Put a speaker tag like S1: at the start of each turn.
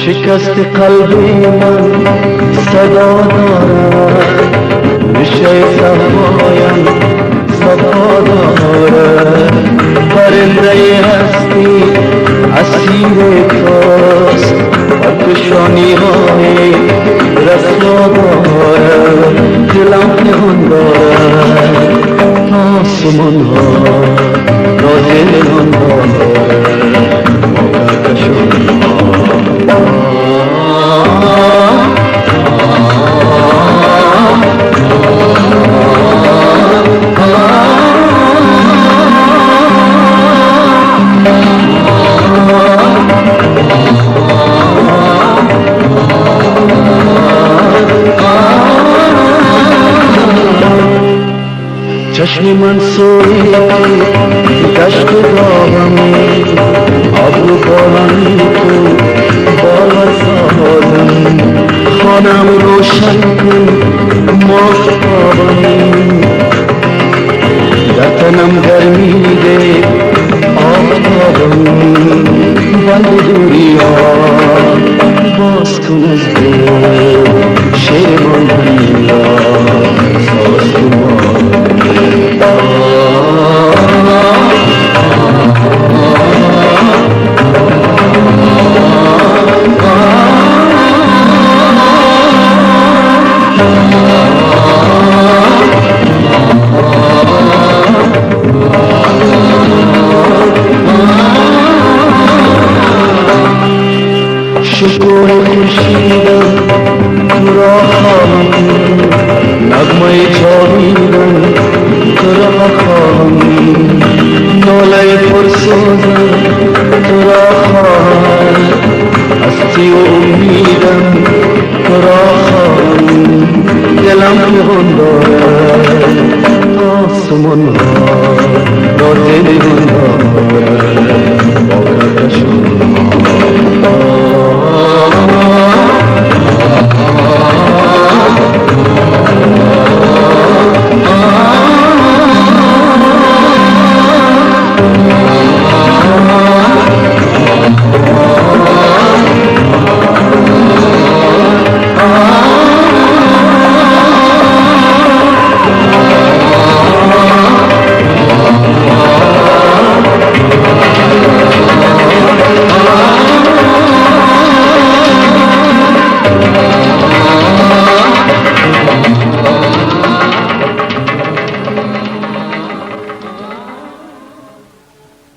S1: شکست قلبی من صدا دارد، نشه صفایم صفا دارد. پرنده هستی اسیر توست، پرکشانی های رسوا دارد. دلم پنهان دارد آسمان ها را دلان دارد. کهکشان چشم من سوی دشت داغمی، ابرو بارانی تو بالا سالم. خانم روشن کن مافتابمی، در تنم گرمی ده آفتابمی. بند دوری ها باز کن از دل، شعر من هنیا ساز کن. شکر خورشیدم تو را خواهم، نغمه جاویدم تو را خواهم. ناله پرسوزم تو را خواهم، هستی و امیدم تو را خواهم. دلم پنهان دارد آسمان ها را دلان دارد.